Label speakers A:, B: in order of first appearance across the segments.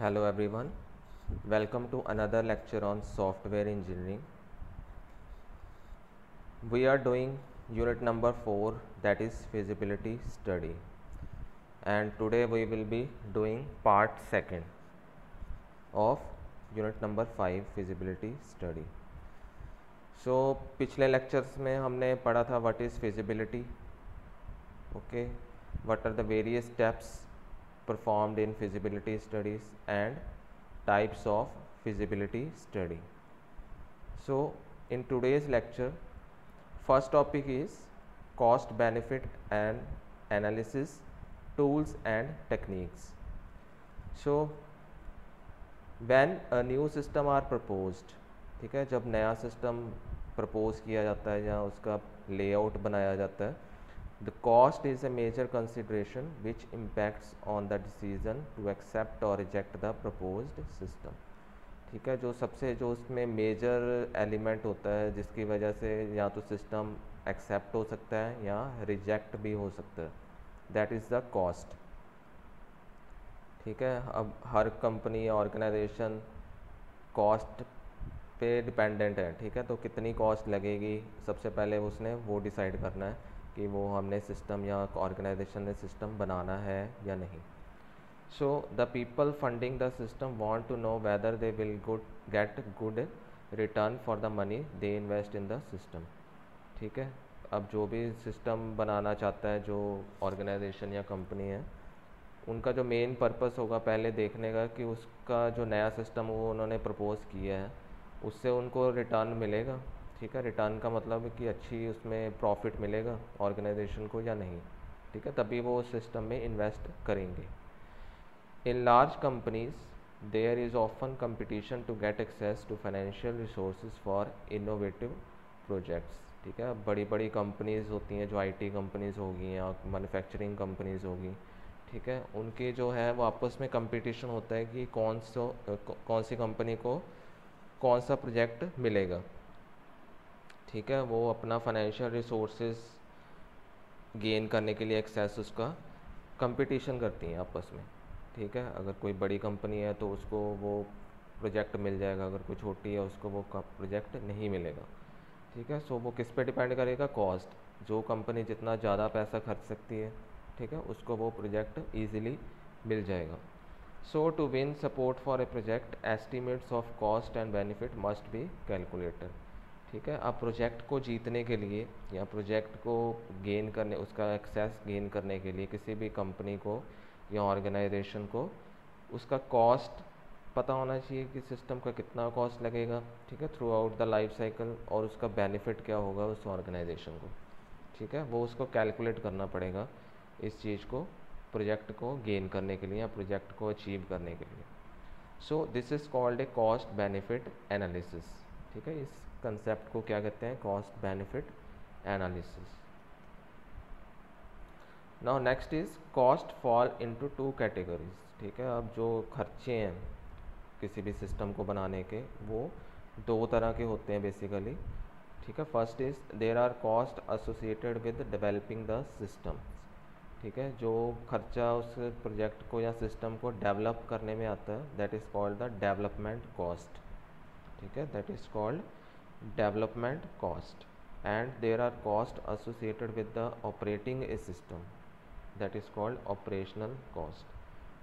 A: Hello everyone, welcome to another lecture on software engineering. We are doing unit number 4, that is feasibility study, and today we will be doing part 2 of unit number 5 feasibility study. So पिछले lectures में हमने पढ़ा था what is feasibility, okay, what are the various steps performed in feasibility studies and types of feasibility study. So in today's lecture, first topic is cost benefit and analysis, tools and techniques. So when a new system are proposed, ठीक है, जब नया system propose किया जाता है या उसका layout बनाया जाता है, the cost is a major consideration which impacts on the decision to accept or reject the proposed system. ठीक है, जो उसमें मेजर एलिमेंट होता है जिसकी वजह से या तो सिस्टम एक्सेप्ट हो सकता है या रिजेक्ट भी हो सकता है, दैट इज़ द कॉस्ट. ठीक है, अब हर कंपनी या ऑर्गेनाइजेशन कॉस्ट पे डिपेंडेंट है. ठीक है, तो कितनी कॉस्ट लगेगी सबसे पहले उसने वो डिसाइड करना है कि वो हमने सिस्टम या ऑर्गेनाइजेशन ने सिस्टम बनाना है या नहीं. So the people funding the system want to know whether they will get good return for the money they invest in the system. ठीक है, अब जो भी सिस्टम बनाना चाहता है जो ऑर्गेनाइजेशन या कंपनी है, उनका जो मेन पर्पस होगा पहले देखने का कि उसका जो नया सिस्टम वो उन्होंने प्रपोज किया है उससे उनको रिटर्न मिलेगा. ठीक है, रिटर्न का मतलब है कि अच्छी उसमें प्रॉफिट मिलेगा ऑर्गेनाइजेशन को या नहीं. ठीक है, तभी वो उस सिस्टम में इन्वेस्ट करेंगे. In large companies, there is often competition to get access to financial resources for innovative projects. ठीक है, बड़ी बड़ी कंपनीज़ होती हैं जो आईटी कंपनीज़ होगी या मैन्युफैक्चरिंग कंपनीज़ होगी. ठीक है, उनके जो है वो आपस में कंपटीशन होता है कि कौन सी कंपनी को कौन सा प्रोजेक्ट मिलेगा. ठीक है, वो अपना फाइनेंशियल रिसोर्सेज गेन करने के लिए एक्सेस उसका कंपटीशन करती हैं आपस में. ठीक है, अगर कोई बड़ी कंपनी है तो उसको वो प्रोजेक्ट मिल जाएगा, अगर कोई छोटी है उसको वो प्रोजेक्ट नहीं मिलेगा. ठीक है, सो वो किस पे डिपेंड करेगा, कॉस्ट. जो कंपनी जितना ज़्यादा पैसा खर्च सकती है, ठीक है, उसको वो प्रोजेक्ट ईजिली मिल जाएगा. So to win support for a project, estimates of cost and benefit must be calculated. ठीक है, अब प्रोजेक्ट को जीतने के लिए या प्रोजेक्ट को गेन करने, उसका एक्सेस गेन करने के लिए किसी भी कंपनी को या ऑर्गेनाइजेशन को उसका कॉस्ट पता होना चाहिए कि सिस्टम का कितना कॉस्ट लगेगा. ठीक है, through out the life cycle, और उसका बेनिफिट क्या होगा उस ऑर्गेनाइजेशन को. ठीक है, वो उसको कैलकुलेट करना पड़ेगा इस चीज़ को प्रोजेक्ट को गेन करने के लिए या प्रोजेक्ट को अचीव करने के लिए. So this is called a cost benefit analysis. ठीक है, इस कंसेप्ट को क्या कहते हैं, cost benefit analysis. Now next is cost fall into 2 categories. ठीक है, अब जो खर्चे हैं किसी भी सिस्टम को बनाने के वो 2 तरह के होते हैं बेसिकली. ठीक है, first is there are cost associated with developing the system. ठीक है, जो खर्चा उस प्रोजेक्ट को या सिस्टम को डेवलप करने में आता है, that is called the development cost. ठीक है, that is called development cost. And there are cost associated with the operating a system, that is called operational cost.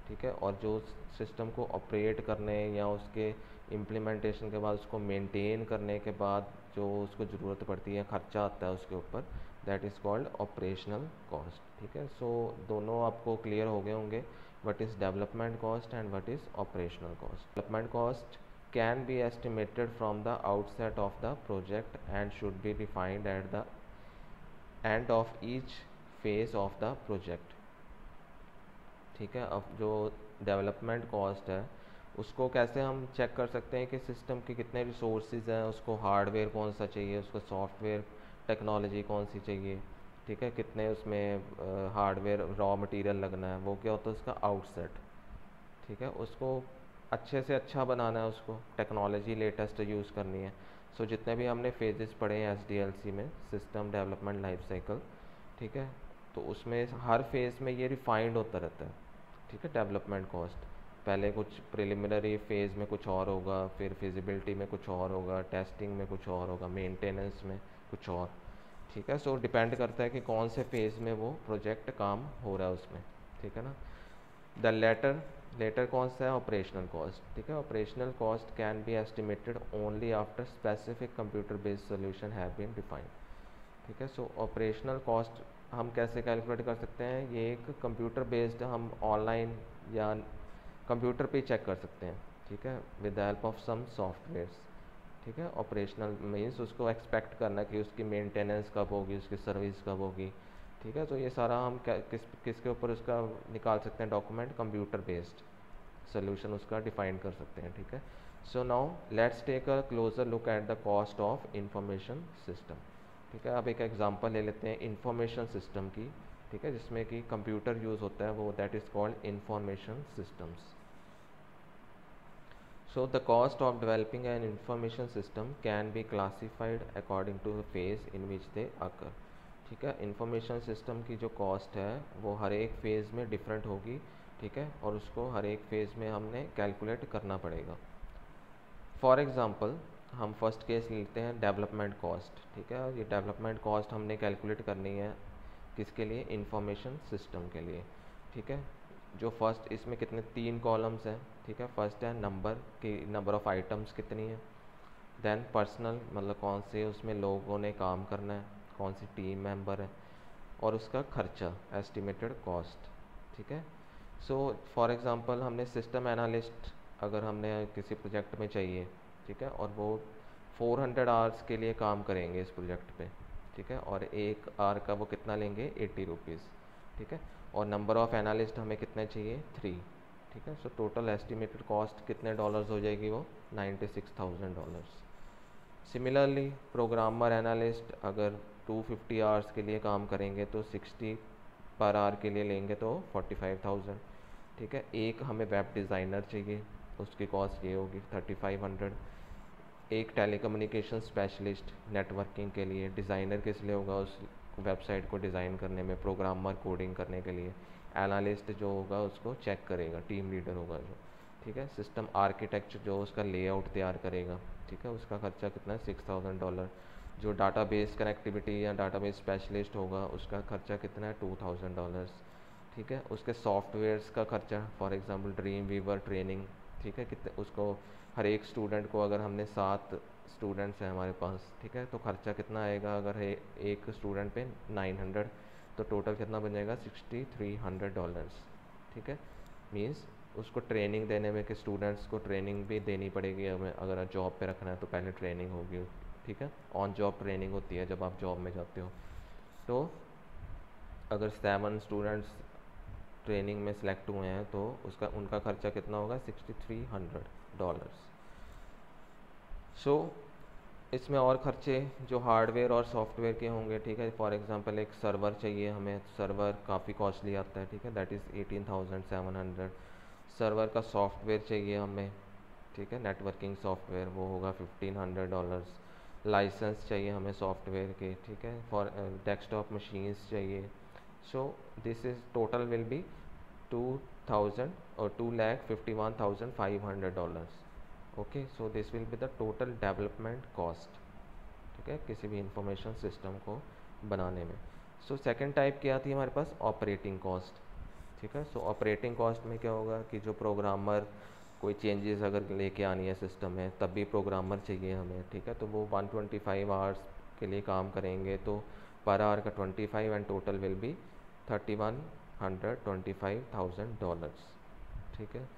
A: ठीक है, और जो सिस्टम को ऑपरेट करने या उसके इम्प्लीमेंटेशन के बाद उसको मेंटेन करने के बाद जो उसको ज़रूरत पड़ती है, खर्चा आता है उसके ऊपर, that is called operational cost. ठीक है, सो दोनों आपको क्लियर हो गए होंगे what is development cost and what is operational cost. Development cost can be estimated from the outset of the project and should be defined at the end of each phase of the project. ठीक है, अब जो development cost है उसको कैसे हम check कर सकते हैं कि सिस्टम के कितने रिसोर्सेज हैं, उसको हार्डवेयर कौन सा चाहिए, उसको सॉफ्टवेयर टेक्नोलॉजी कौन सी चाहिए. ठीक है, कितने उसमें हार्डवेयर रॉ मटेरियल लगना है, वो क्या होता है उसका आउटसेट. ठीक है, उसको अच्छे से अच्छा बनाना है, उसको टेक्नोलॉजी लेटेस्ट यूज़ करनी है. सो जितने भी हमने फेजेस पढ़े हैं SDLC में, सिस्टम डेवलपमेंट लाइफ साइकिल, ठीक है, तो उसमें हर फेज़ में ये रिफाइंड होता रहता है. ठीक है, डेवलपमेंट कॉस्ट. पहले कुछ प्रिलिमिनरी फेज़ में कुछ और होगा, फिर फिजिबिलिटी में कुछ और होगा, टेस्टिंग में कुछ और होगा, मेंटेनेंस में कुछ और, ठीक है। सो डिपेंड करता है कि कौन से फेज़ में वो प्रोजेक्ट काम हो रहा है उसमें, ठीक है ना। द लेटर कौन सा है, ऑपरेशनल कॉस्ट, ठीक है। Operational cost can be estimated only after specific computer based solution have been defined, ठीक है। सो ऑपरेशनल कॉस्ट हम कैसे कैलकुलेट कर सकते हैं, ये एक कंप्यूटर बेस्ड हम ऑनलाइन या कंप्यूटर पे चेक कर सकते हैं, ठीक है, with the help of some softwares, ठीक है। ऑपरेशनल मीन्स उसको एक्सपेक्ट करना कि उसकी मेंटेनेंस कब होगी, उसकी सर्विस कब होगी, ठीक है। तो ये सारा हम किसके ऊपर उसका निकाल सकते हैं डॉक्यूमेंट, कंप्यूटर बेस्ड सोल्यूशन उसका डिफाइन कर सकते हैं, ठीक है। So now let's take a closer look at the cost of information system, ठीक है। अब एक एग्जांपल ले लेते हैं इंफॉर्मेशन सिस्टम की, ठीक है, जिसमें कि कंप्यूटर यूज़ होता है, वो that is called information systems. So the cost of developing an information system can be classified according to the phase in which they occur, ठीक है। इंफॉर्मेशन सिस्टम की जो कॉस्ट है वो हर एक फेज़ में डिफरेंट होगी, ठीक है, और उसको हर एक फेज़ में हमने कैलकुलेट करना पड़ेगा। फॉर एग्ज़ाम्पल हम फर्स्ट केस लेते हैं डेवलपमेंट कॉस्ट, ठीक है। ये डेवलपमेंट कॉस्ट हमने कैलकुलेट करनी है किसके लिए, इंफॉर्मेशन सिस्टम के लिए, ठीक है। जो फर्स्ट इसमें कितने 3 कॉलम्स हैं, ठीक है। फर्स्ट है नंबर की, नंबर ऑफ़ आइटम्स कितनी है, देन पर्सनल मतलब कौन से उसमें लोगों ने काम करना है, कौन सी टीम मेंबर है, और उसका खर्चा एस्टिमेटेड कॉस्ट, ठीक है। सो फॉर एग्ज़ाम्पल हमने सिस्टम एनालिस्ट अगर हमने किसी प्रोजेक्ट में चाहिए, ठीक है, और वो 400 आवर्स के लिए काम करेंगे इस प्रोजेक्ट पे, ठीक है, और 1 आवर का वो कितना लेंगे, 80 रुपीज़, ठीक है। और नंबर ऑफ़ एनालिस्ट हमें कितने चाहिए, 3, ठीक है। सो टोटल एस्टिमेटेड कॉस्ट कितने डॉलर्स हो जाएगी, वो $96,000। सिमिलरली प्रोग्रामर एनालिस्ट अगर 250 आवर्स के लिए काम करेंगे तो 60 पर आवर के लिए लेंगे तो 45,000, ठीक है। एक हमें वेब डिज़ाइनर चाहिए, उसकी कॉस्ट ये होगी 3500। एक टेलीकम्युनिकेशन स्पेशलिस्ट नेटवर्किंग के लिए, डिज़ाइनर किस लिए होगा, उस वेबसाइट को डिज़ाइन करने में, प्रोग्रामर कोडिंग करने के लिए, एनालिस्ट जो होगा उसको चेक करेगा, टीम लीडर होगा जो, ठीक है। सिस्टम आर्किटेक्ट जो उसका लेआउट तैयार करेगा, ठीक है, उसका खर्चा कितना है, $6,000। जो डाटाबेस कनेक्टिविटी या डाटाबेस स्पेशलिस्ट होगा उसका खर्चा कितना है, $2,000, ठीक है। उसके सॉफ्टवेयर्स का खर्चा, for example dream weaver training, ठीक है, कितने उसको हर एक स्टूडेंट को, अगर हमने 7 स्टूडेंट्स हैं हमारे पास, ठीक है, तो खर्चा कितना आएगा, अगर एक स्टूडेंट पे 900, तो टोटल कितना बन जाएगा, $6,300, ठीक है। मीन्स उसको ट्रेनिंग देने में कि स्टूडेंट्स को ट्रेनिंग भी देनी पड़ेगी हमें, अगर जॉब पे रखना है तो पहले ट्रेनिंग होगी, ठीक है, ऑन जॉब ट्रेनिंग होती है जब आप जॉब में जाते हो। तो अगर 7 स्टूडेंट्स ट्रेनिंग में सिलेक्ट हुए हैं तो उसका उनका खर्चा कितना होगा, $6,300। सो इसमें और खर्चे जो हार्डवेयर और सॉफ्टवेयर के होंगे, ठीक है। फॉर एग्जांपल एक सर्वर चाहिए हमें, सर्वर काफ़ी कॉस्टली आता है, ठीक है, दैट इज़ 18,700। सर्वर का सॉफ्टवेयर चाहिए हमें, ठीक है, नेटवर्किंग सॉफ्टवेयर, वो होगा $1,500। लाइसेंस चाहिए हमें सॉफ्टवेयर के, ठीक है, फॉर डेस्कटॉप मशीन्स चाहिए। So this is total will be 2,000 और $2,51,500। Okay, so this will be the total development cost, ठीक है, किसी भी इंफॉर्मेशन सिस्टम को बनाने में। सो सेकंड टाइप क्या आती है हमारे पास, ऑपरेटिंग कॉस्ट, ठीक है। सो ऑपरेटिंग कॉस्ट में क्या होगा कि जो प्रोग्रामर कोई चेंजेस अगर लेके आनी है सिस्टम में, तब भी प्रोग्रामर चाहिए हमें, ठीक है, तो वो 125 आवर्स के लिए काम करेंगे तो पर आवर का 25 एंड टोटल विल बी $3,125,000, ठीक है।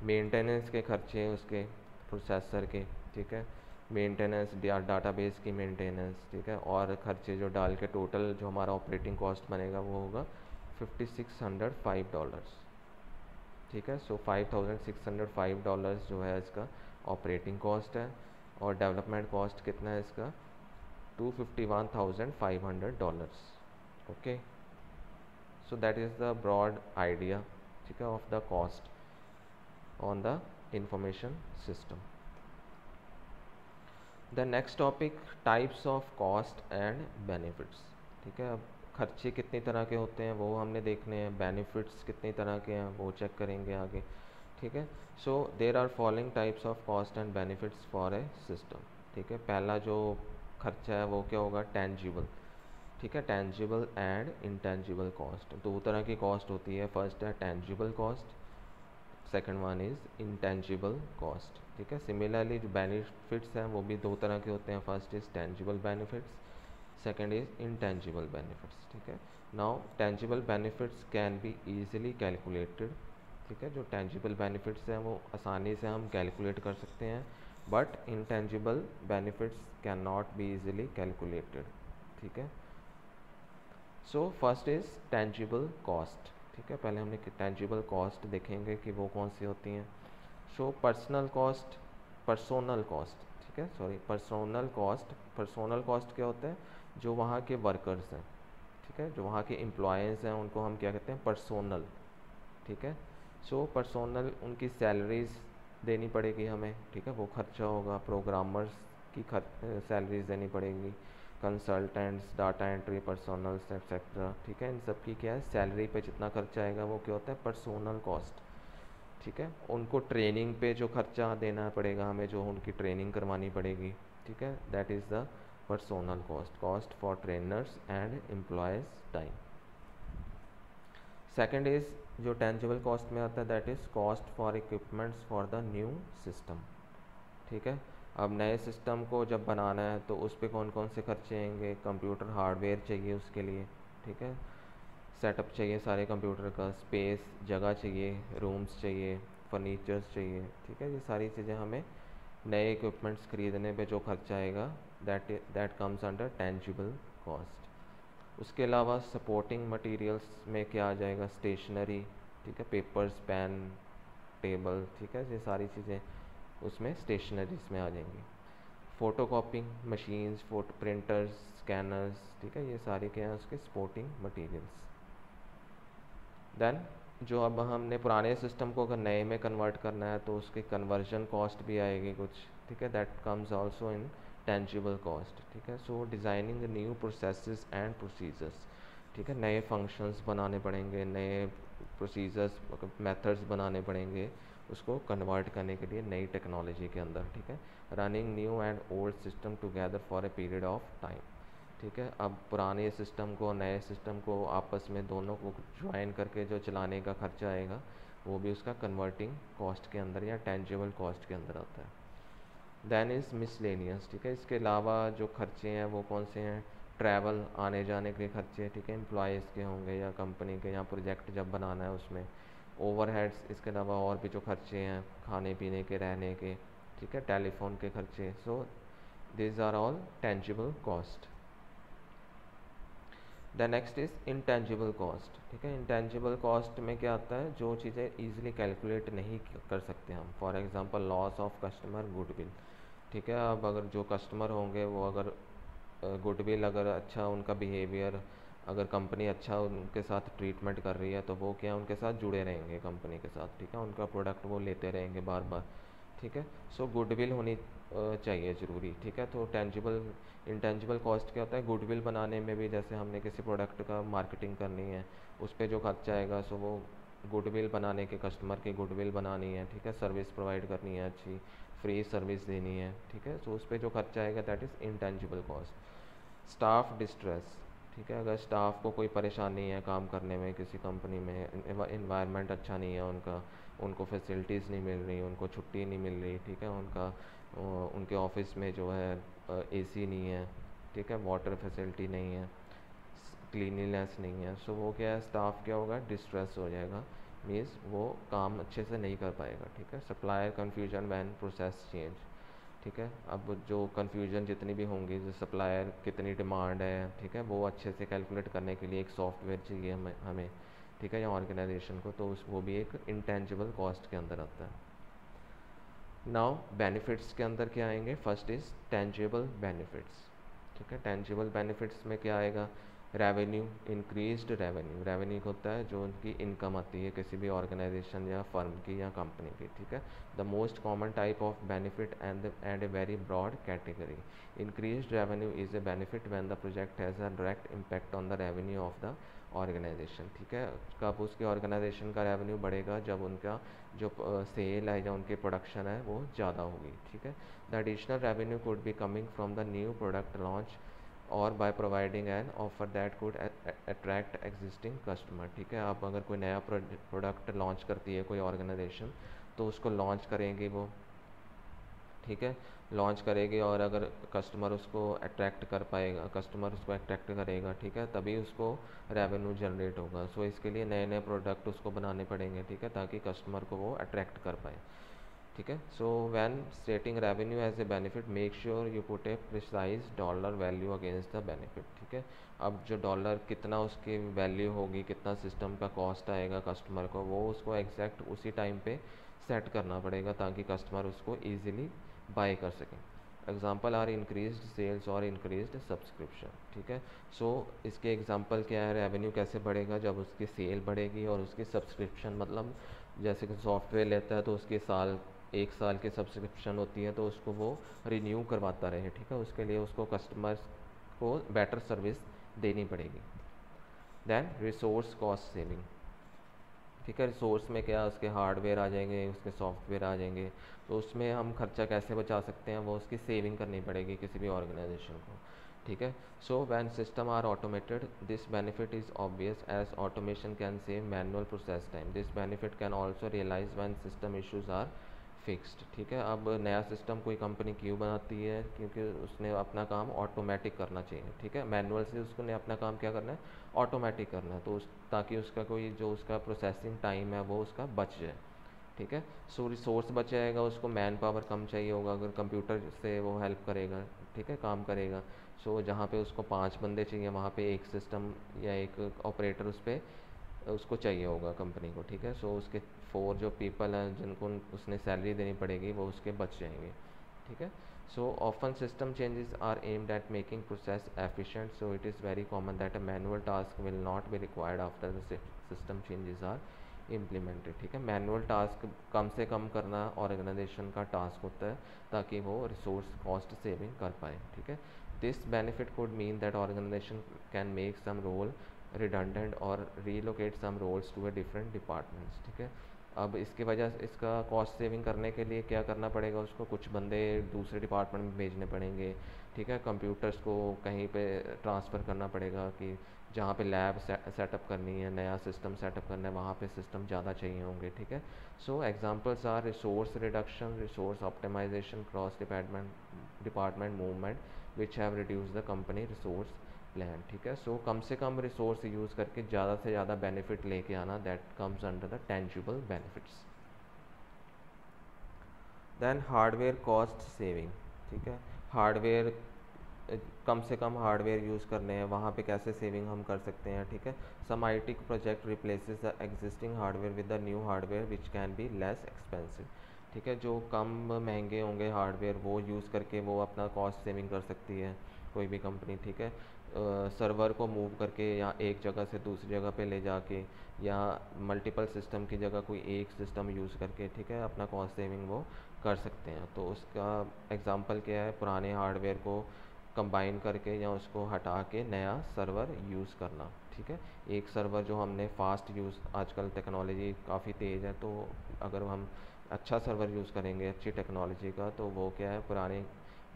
A: मेंटेनेंस के खर्चे उसके प्रोसेसर के, ठीक है, मेंटेनेंस डाटाबेस की मेंटेनेंस, ठीक है, और खर्चे जो डाल के टोटल जो हमारा ऑपरेटिंग कॉस्ट बनेगा वो होगा $5,605, ठीक है। सो $5,605 जो है इसका ऑपरेटिंग कॉस्ट है, और डेवलपमेंट कॉस्ट कितना है इसका, $251,500। Okay, so that is the broad idea, ठीक है, of the cost on the information system. The next topic, types of cost and benefits, ठीक है। अब खर्चे कितनी तरह के होते हैं वो हमने देखने हैं, बेनिफिट्स कितनी तरह के हैं वो चेक करेंगे आगे, ठीक है। So there are following types of cost and benefits for a system. ठीक है, पहला जो खर्चा है वो क्या होगा, टेंजिबल। ठीक है, टेंजिबल एंड इंटेंजिबल कॉस्ट, दो तरह की कॉस्ट होती है। फर्स्ट है tangible cost, second one is intangible cost. ठीक है, सिमिलरली जो बेनिफिट्स हैं वो भी दो तरह के होते हैं। First is tangible benefits, second is intangible benefits. ठीक है, now tangible benefits can be easily calculated. ठीक है, जो टेंजिबल बेनिफिट्स हैं वो आसानी से हम कैलकुलेट कर सकते हैं, but intangible benefits can not be easily calculated. ठीक है, so first is tangible cost. ठीक है, पहले हमने टेंजिबल कॉस्ट देखेंगे कि वो कौन सी होती हैं। So personal cost, personnel cost, ठीक है, sorry personnel cost. Personnel cost क्या होता है, जो वहाँ के वर्कर्स हैं, ठीक है, जो वहाँ के एम्प्लॉयज़ हैं उनको हम क्या कहते हैं, पर्सोनल। ठीक है, सो पर्सोनल उनकी सैलरीज देनी पड़ेगी हमें। ठीक है, वो खर्चा होगा। प्रोग्रामर्स की सैलरीज देनी पड़ेगी, consultants, data entry personnels etcetera. ठीक है, इन सब की क्या है, सैलरी पे जितना खर्चा आएगा वो क्या होता है, पर्सोनल कॉस्ट। ठीक है, उनको ट्रेनिंग पे जो खर्चा देना पड़ेगा हमें, जो उनकी ट्रेनिंग करवानी पड़ेगी, ठीक है, that is the personnel cost, cost for trainers and employees time. Second is जो टेंजिबल कॉस्ट में आता है, that is cost for equipments for the new system. ठीक है, अब नए सिस्टम को जब बनाना है तो उस पर कौन कौन से खर्चे आएंगे, कंप्यूटर हार्डवेयर चाहिए उसके लिए। ठीक है, सेटअप चाहिए सारे कंप्यूटर का, स्पेस जगह चाहिए, रूम्स चाहिए, फर्नीचर्स चाहिए। ठीक है, ये सारी चीज़ें हमें नए इक्विपमेंट्स खरीदने पे जो खर्चा आएगा, that comes under tangible cost. उसके अलावा सपोर्टिंग मटेरियल्स में क्या आ जाएगा, स्टेशनरी। ठीक है, पेपर्स, पेन, टेबल। ठीक है, ये सारी चीज़ें उसमें स्टेशनरीज में आ जाएंगी। Photo कॉपिंग machines, photo printers, scanners. ठीक है, ये सारे क्या हैं उसके सपोर्टिंग मटेरियल्स। देन जो अब हमने पुराने सिस्टम को अगर नए में कन्वर्ट करना है तो उसकी कन्वर्जन कॉस्ट भी आएगी कुछ। ठीक है, that comes also intangible cost. ठीक है, so designing new processes and procedures. ठीक है, नए फंक्शंस बनाने पड़ेंगे, नए प्रोसीजर्स, मेथड्स बनाने पड़ेंगे उसको कन्वर्ट करने के लिए नई टेक्नोलॉजी के अंदर। ठीक है, running new and old system together for a period of time. ठीक है, अब पुराने सिस्टम को नए सिस्टम को आपस में दोनों को ज्वाइन करके जो चलाने का खर्चा आएगा वो भी उसका कन्वर्टिंग कॉस्ट के अंदर या टेंजिबल कॉस्ट के अंदर आता है। Then is miscellaneous. ठीक है, इसके अलावा जो खर्चे हैं वो कौन से हैं, ट्रैवल, आने जाने के खर्चे। ठीक है, एम्प्लॉयज़ के होंगे या कंपनी के, या प्रोजेक्ट जब बनाना है उसमें। ओवरहेड्स, इसके अलावा और भी जो खर्चे हैं खाने पीने के, रहने के। ठीक है, टेलीफोन के खर्चे। So this are all tangible cost. The next is intangible cost. ठीक है, इंटेंजिबल कॉस्ट में क्या आता है, जो चीज़ें ईजिली कैलकुलेट नहीं कर सकते हम। For example loss of customer goodwill. ठीक है, अब अगर जो कस्टमर होंगे वो अगर गुडविल, अगर अच्छा उनका बिहेवियर, अगर कंपनी अच्छा उनके साथ ट्रीटमेंट कर रही है तो वो क्या उनके साथ जुड़े रहेंगे कंपनी के साथ। ठीक है, उनका प्रोडक्ट वो लेते रहेंगे बार बार। ठीक है, सो गुडविल होनी चाहिए ज़रूरी। ठीक है, तो टेंजिबल इंटेंजिबल कॉस्ट क्या होता है, गुडविल बनाने में भी, जैसे हमने किसी प्रोडक्ट का मार्केटिंग करनी है उस पर जो खर्चा आएगा, सो वो गुडविल बनाने के, कस्टमर की गुडविल बनानी है। ठीक है, सर्विस प्रोवाइड करनी है, अच्छी फ्री सर्विस देनी है। ठीक है, सो उस पर जो खर्चा आएगा that is intangible cost. Staff distress. ठीक है, अगर स्टाफ को कोई परेशानी है काम करने में, किसी कंपनी में इन्वायरमेंट अच्छा नहीं है उनका, उनको फैसिलिटीज़ नहीं मिल रही, उनको छुट्टी नहीं मिल रही। ठीक है, उनके ऑफिस में जो है एसी नहीं है। ठीक है, वाटर फैसिलिटी नहीं है, क्लीनिनेस नहीं है। सो वो क्या है, स्टाफ क्या होगा, डिस्ट्रेस हो जाएगा, मीन्स वो काम अच्छे से नहीं कर पाएगा। ठीक है, supplier confusion when process change. ठीक है, अब जो कन्फ्यूजन जितनी भी होंगी, जो सप्लायर कितनी डिमांड है, ठीक है, वो अच्छे से कैलकुलेट करने के लिए एक सॉफ्टवेयर चाहिए हमें। ठीक है, या ऑर्गेनाइजेशन को, तो वो भी एक इंटेंजिबल कॉस्ट के अंदर आता है। नाउ बेनिफिट्स के अंदर क्या आएंगे, फर्स्ट इज़ टेंजिबल बेनिफिट्स। ठीक है, टेंजिबल बेनिफिट्स में क्या आएगा, रेवेन्यू, इंक्रीज्ड रेवेन्यू। रेवेन्यू होता है जो उनकी इनकम आती है किसी भी ऑर्गेनाइजेशन या फर्म की या कंपनी की। ठीक है, the most common type of benefit and a very broad category. Increased revenue is a benefit when the project has a direct impact on the revenue of the organization, ठीक है। कब उसके organisation का revenue बढ़ेगा, जब उनका जो cell है या उनके प्रोडक्शन है वो ज़्यादा होगी, ठीक है। The additional revenue could be coming from the new product launch और by providing an offer that could attract existing customer, ठीक है। अब अगर कोई नया प्रोडक्ट लॉन्च करती है कोई ऑर्गेनाइजेशन, तो उसको लॉन्च करेंगे वो, ठीक है, लॉन्च करेगी, और अगर कस्टमर उसको अट्रैक्ट कर पाएगा, कस्टमर उसको अट्रैक्ट करेगा, ठीक है, तभी उसको रेवेन्यू जनरेट होगा। सो इसके लिए नए नए प्रोडक्ट उसको बनाने पड़ेंगे, ठीक है, ताकि कस्टमर को वो अट्रैक्ट कर पाए, ठीक है। So when stating revenue as a benefit make sure you put a precise dollar value against the benefit, ठीक है। अब जो डॉलर कितना उसकी वैल्यू होगी, कितना सिस्टम का कॉस्ट आएगा कस्टमर को, वो उसको एग्जैक्ट उसी टाइम पे सेट करना पड़ेगा ताकि कस्टमर उसको ईजिली बाय कर सकें। एग्जाम्पल आर इंक्रीज्ड सेल्स और इंक्रीज्ड सब्सक्रिप्शन, ठीक है। सो इसके एग्जाम्पल क्या है, रेवेन्यू कैसे बढ़ेगा, जब उसकी सेल बढ़ेगी और उसकी सब्सक्रिप्शन, मतलब जैसे कि सॉफ्टवेयर लेता है तो उसके एक साल की सब्सक्रिप्शन होती है, तो उसको वो रिन्यू करवाता रहे, ठीक है। उसके लिए उसको कस्टमर्स को बेटर सर्विस देनी पड़ेगी। देन रिसोर्स कॉस्ट सेविंग, ठीक है। रिसोर्स में क्या, उसके हार्डवेयर आ जाएंगे, उसके सॉफ्टवेयर आ जाएंगे, तो उसमें हम खर्चा कैसे बचा सकते हैं, वो उसकी सेविंग करनी पड़ेगी किसी भी ऑर्गेनाइजेशन को, ठीक है। So when system are automated this benefit is obvious as automation can save manual process time. This benefit can also realise when system issues are fixed, ठीक है। अब नया सिस्टम कोई कंपनी क्यों बनाती है, क्योंकि उसने अपना काम ऑटोमेटिक करना चाहिए, ठीक है। मैनुअल से उसने अपना काम क्या करना है, ऑटोमेटिक करना है, तो ताकि उसका कोई जो उसका प्रोसेसिंग टाइम है वो उसका बच जाए, ठीक है। सो रिसोर्स बच जाएगा, उसको मैन पावर कम चाहिए होगा, अगर कंप्यूटर से वो हेल्प करेगा, ठीक है, काम करेगा। सो जहाँ पे उसको 5 बंदे चाहिए, वहाँ पे एक सिस्टम या एक ऑपरेटर उस पर उसको चाहिए होगा कंपनी को, ठीक है। सो उसके 4 जो पीपल हैं जिनको उसने सैलरी देनी पड़ेगी, वो उसके बच जाएंगे, ठीक है। So often system changes are aimed at making process efficient, so it is very common that a manual task will not be required after the system changes are implemented, ठीक है। मैनुअल टास्क कम से कम करना organisation का task होता है ताकि वो resource cost saving कर पाए, ठीक है। This benefit could mean that organization can make some role redundant और relocate some roles to a different departments, ठीक है। अब इसकी वजह से इसका कॉस्ट सेविंग करने के लिए क्या करना पड़ेगा, उसको कुछ बंदे दूसरे डिपार्टमेंट में भेजने पड़ेंगे, ठीक है। कंप्यूटर्स को कहीं पे ट्रांसफ़र करना पड़ेगा कि जहाँ पे लैब सेटअप करनी है, नया सिस्टम सेटअप करना है, वहाँ पे सिस्टम ज़्यादा चाहिए होंगे, ठीक है। So examples are resource reduction, resource optimisation, cross department movement which have reduce the company resource plan, ठीक है। सो कम से कम रिसोर्स यूज़ करके ज़्यादा से ज़्यादा बेनिफिट लेके आना, that comes under the tangible benefits. Then hardware cost saving, ठीक है। हार्डवेयर कम से कम हार्डवेयर यूज़ करने हैं, वहाँ पे कैसे सेविंग हम कर सकते हैं, ठीक है। सम IT project replaces the existing hardware with the new hardware which can be less expensive, ठीक है। जो कम महंगे होंगे हार्डवेयर, वो यूज़ करके वो अपना कॉस्ट सेविंग कर सकती है कोई भी कंपनी, ठीक है। सर्वर को मूव करके या एक जगह से दूसरी जगह पे ले जाके, या मल्टीपल सिस्टम की जगह कोई एक सिस्टम यूज़ करके, ठीक है, अपना कॉस्ट सेविंग वो कर सकते हैं। तो उसका एग्जांपल क्या है, पुराने हार्डवेयर को कंबाइन करके या उसको हटा के नया सर्वर यूज़ करना, ठीक है। एक सर्वर जो हमने फास्ट यूज़, आजकल टेक्नोलॉजी काफ़ी तेज़ है, तो अगर हम अच्छा सर्वर यूज़ करेंगे अच्छी टेक्नोलॉजी का, तो वो क्या है, पुराने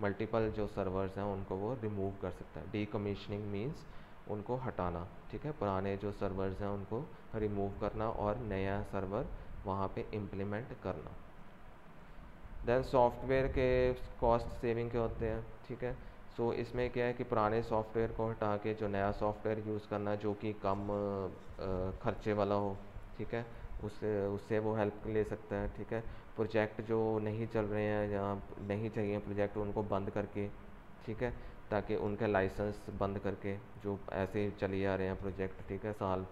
A: मल्टीपल जो सर्वर्स हैं उनको वो रिमूव कर सकता है। डीकमीशनिंग मीन्स उनको हटाना, ठीक है, पुराने जो सर्वर्स हैं उनको रिमूव करना और नया सर्वर वहाँ पे इम्प्लीमेंट करना। देन सॉफ्टवेयर के कॉस्ट सेविंग के होते हैं, ठीक है। सो इसमें क्या है कि पुराने सॉफ्टवेयर को हटा के जो नया सॉफ्टवेयर यूज़ करना जो कि कम खर्चे वाला हो, ठीक है, उससे उससे वो हेल्प ले सकता है, ठीक है। प्रोजेक्ट जो नहीं चल रहे हैं या नहीं चाहिए प्रोजेक्ट, उनको बंद करके, ठीक है, ताकि उनके लाइसेंस बंद करके, जो ऐसे ही चले आ रहे हैं प्रोजेक्ट, ठीक है, साल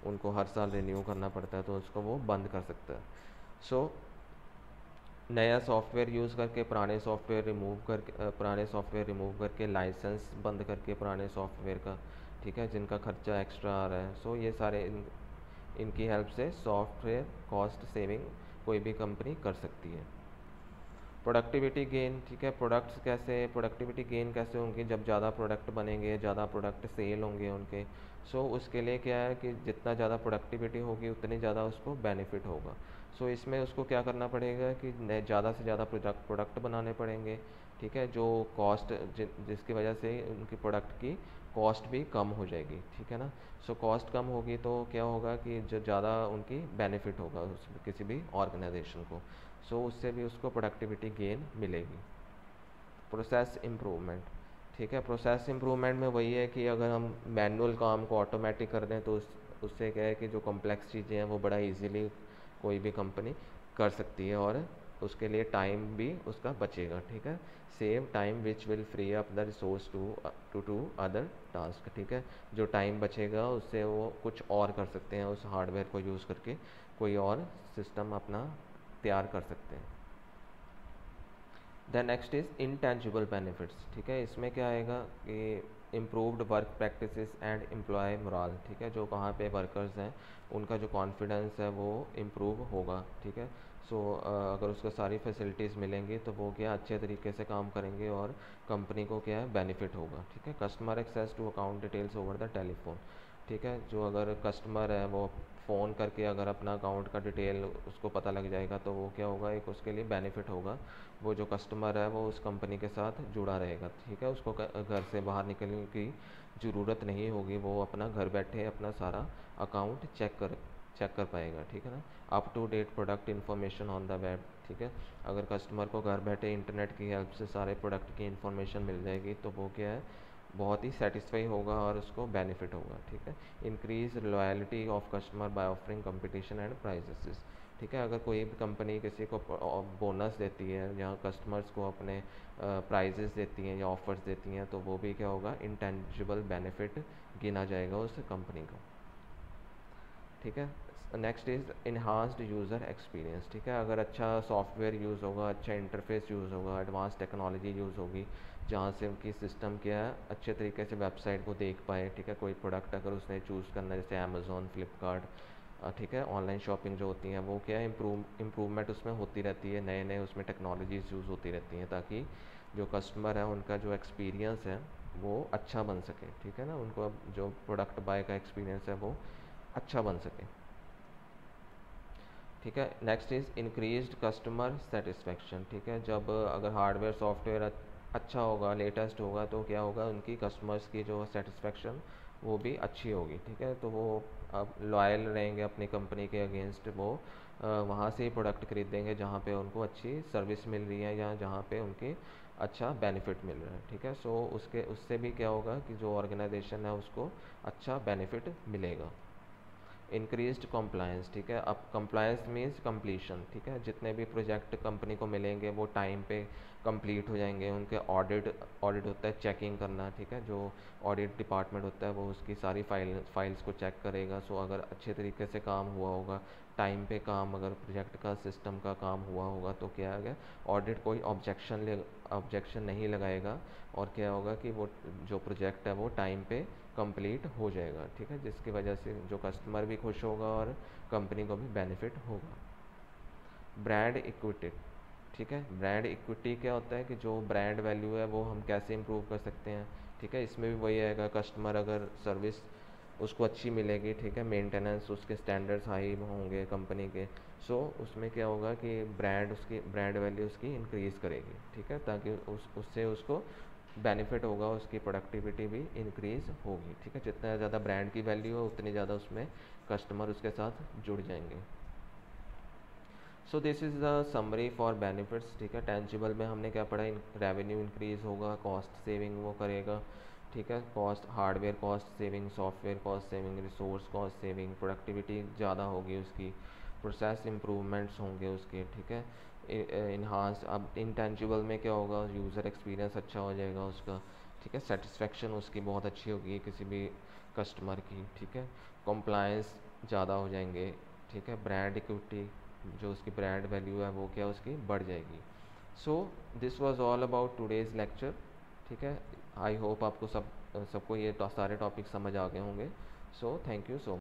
A: उनको हर साल रिन्यू करना पड़ता है, तो उसको वो बंद कर सकता है। सो नया सॉफ्टवेयर यूज़ करके पुराने सॉफ्टवेयर रिमूव करके लाइसेंस बंद करके पुराने सॉफ्टवेयर का, ठीक है, जिनका खर्चा एक्स्ट्रा आ रहा है। सो ये सारे इनकी हेल्प से सॉफ्टवेयर कॉस्ट सेविंग कोई भी कंपनी कर सकती है। प्रोडक्टिविटी गेन, ठीक है, प्रोडक्ट्स कैसे, प्रोडक्टिविटी गेन कैसे होंगी, जब ज़्यादा प्रोडक्ट बनेंगे, ज़्यादा प्रोडक्ट सेल होंगे उनके। सो उसके लिए क्या है कि जितना ज़्यादा प्रोडक्टिविटी होगी उतनी ज़्यादा उसको बेनिफिट होगा। सो इसमें उसको क्या करना पड़ेगा कि ज़्यादा से ज़्यादा प्रोडक्ट बनाने पड़ेंगे, ठीक है, जो कॉस्ट जिसकी वजह से उनकी प्रोडक्ट की कॉस्ट भी कम हो जाएगी, ठीक है ना। सो कॉस्ट कम होगी तो क्या होगा कि जो ज़्यादा उनकी बेनिफिट होगा किसी भी ऑर्गेनाइजेशन को। सो उससे भी उसको प्रोडक्टिविटी गेन मिलेगी। प्रोसेस इम्प्रूवमेंट, ठीक है, प्रोसेस इम्प्रूवमेंट में वही है कि अगर हम मैनुअल काम को ऑटोमेटिक कर दें तो उससे क्या है कि जो कॉम्प्लेक्स चीज़ें हैं वो बड़ा इजीली कोई भी कंपनी कर सकती है और उसके लिए टाइम भी उसका बचेगा, ठीक है। Save time which will free up the resource to other task, ठीक है, जो टाइम बचेगा उससे वो कुछ और कर सकते हैं, उस हार्डवेयर को यूज़ करके कोई और सिस्टम अपना तैयार कर सकते हैं। The next is intangible benefits, ठीक है, इसमें क्या आएगा कि improved work practices and employ morale, ठीक है, जो वहाँ पे वर्कर्स हैं उनका जो कॉन्फिडेंस है वो इम्प्रूव होगा, ठीक है। सो अगर उसको सारी फैसिलिटीज़ मिलेंगी तो वो क्या अच्छे तरीके से काम करेंगे और कंपनी को क्या है बेनिफिट होगा, ठीक है। Customer access to account details over the telephone, ठीक है, जो अगर कस्टमर है वो फ़ोन करके अगर अपना अकाउंट का डिटेल उसको पता लग जाएगा तो वो क्या होगा, एक उसके लिए बेनिफिट होगा। वो जो कस्टमर है वो उस कंपनी के साथ जुड़ा रहेगा, ठीक है, उसको घर से बाहर निकलने की ज़रूरत नहीं होगी, वो अपना घर बैठे अपना सारा अकाउंट चेक कर पाएगा, ठीक है ना। Up to date product information on the web, ठीक है, अगर कस्टमर को घर बैठे इंटरनेट की हेल्प से सारे प्रोडक्ट की इन्फॉर्मेशन मिल जाएगी तो वो क्या है बहुत ही सेटिस्फाई होगा और उसको बेनिफिट होगा, ठीक है। Increase loyalty of customer by offering competition and prices, ठीक है, अगर कोई भी कंपनी किसी को बोनस देती है या कस्टमर्स को अपने प्राइजेस देती हैं या ऑफर्स देती हैं तो वो भी क्या होगा इंटेंजिबल बेनिफिट गिना जाएगा उस कंपनी को, ठीक है। Next is enhanced user experience, ठीक है, अगर अच्छा सॉफ्टवेयर यूज़ होगा, अच्छा इंटरफेस यूज़ होगा, एडवांस टेक्नोलॉजी यूज़ होगी जहाँ से उनकी सिस्टम क्या है अच्छे तरीके से वेबसाइट को देख पाए, ठीक है, कोई प्रोडक्ट अगर उसने चूज़ करना है जैसे अमेज़ोन, फ्लिपकार्ट, ठीक है, ऑनलाइन शॉपिंग जो होती हैं वो क्या है इम्प्रूवमेंट उसमें होती रहती है, नए नए उसमें टेक्नोलॉजीज़ यूज़ होती रहती हैं ताकि जो कस्टमर है उनका जो एक्सपीरियंस है वो अच्छा बन सके, ठीक है ना, उनको अब जो प्रोडक्ट बाय का एक्सपीरियंस है वो अच्छा बन सके, ठीक है। Next is increased customer satisfaction, ठीक है, जब अगर हार्डवेयर सॉफ्टवेयर अच्छा होगा, लेटेस्ट होगा तो क्या होगा उनकी कस्टमर्स की जो सेटिस्फेक्शन वो भी अच्छी होगी, ठीक है, तो वो अब लॉयल रहेंगे अपनी कंपनी के अगेंस्ट, वो वहाँ से ही प्रोडक्ट खरीदेंगे जहाँ पे उनको अच्छी सर्विस मिल रही है या जहाँ पे उनके अच्छा बेनिफिट मिल रहा है, ठीक है। सो उससे भी क्या होगा कि जो ऑर्गेनाइजेशन है उसको अच्छा बेनिफिट मिलेगा। इंक्रीज्ड कॉम्प्लायंस, ठीक है, अब कॉम्प्लायंस मीन्स कंप्लीशन, ठीक है, जितने भी प्रोजेक्ट कंपनी को मिलेंगे वो टाइम पे कंप्लीट हो जाएंगे, उनके ऑडिट होता है चेकिंग करना, ठीक है, जो ऑडिट डिपार्टमेंट होता है वो उसकी सारी फाइल्स को चेक करेगा। सो अगर अच्छे तरीके से काम हुआ होगा, टाइम पे काम अगर प्रोजेक्ट का सिस्टम का काम हुआ होगा तो क्या है ऑडिट कोई ऑब्जेक्शन नहीं लगाएगा और क्या होगा कि वो जो प्रोजेक्ट है वो टाइम पे कंप्लीट हो जाएगा, ठीक है, जिसकी वजह से जो कस्टमर भी खुश होगा और कंपनी को भी बेनिफिट होगा। ब्रांड इक्विटी, ठीक है, ब्रांड इक्विटी क्या होता है कि जो ब्रांड वैल्यू है वो हम कैसे इम्प्रूव कर सकते हैं, ठीक है, इसमें भी वही आएगा कस्टमर अगर सर्विस उसको अच्छी मिलेगी, ठीक है, मेंटेनेंस उसके स्टैंडर्ड्स हाई होंगे कंपनी के, सो उसमें क्या होगा कि उसकी ब्रांड वैल्यू उसकी इंक्रीज़ करेगी, ठीक है, ताकि उससे उसको बेनिफिट होगा, उसकी प्रोडक्टिविटी भी इंक्रीज़ होगी, ठीक है, जितना ज़्यादा ब्रांड की वैल्यू हो उतनी ज़्यादा उसमें कस्टमर उसके साथ जुड़ जाएंगे। So this is the summary for benefits, ठीक है, टेंजिबल में हमने क्या पढ़ा, रेवेन्यू इंक्रीज़ होगा, कॉस्ट सेविंग वो करेगा, ठीक है, cost hardware cost saving, software cost saving, resource cost saving, productivity ज़्यादा होगी उसकी, प्रोसेस इम्प्रूवमेंट्स होंगे उसके, ठीक है, इन्हांस। अब इंटेंजिबल में क्या होगा, यूज़र एक्सपीरियंस अच्छा हो जाएगा उसका, ठीक है, सेटिस्फेक्शन उसकी बहुत अच्छी होगी किसी भी कस्टमर की, ठीक है, कॉम्प्लायंस ज़्यादा हो जाएंगे, ठीक है, ब्रांड इक्विटी जो उसकी ब्रांड वैल्यू है वो क्या उसकी बढ़ जाएगी। So this was all about today's lecture, ठीक है, आई होप आपको सबको ये सारे टॉपिक समझ आ गए होंगे। So thank you so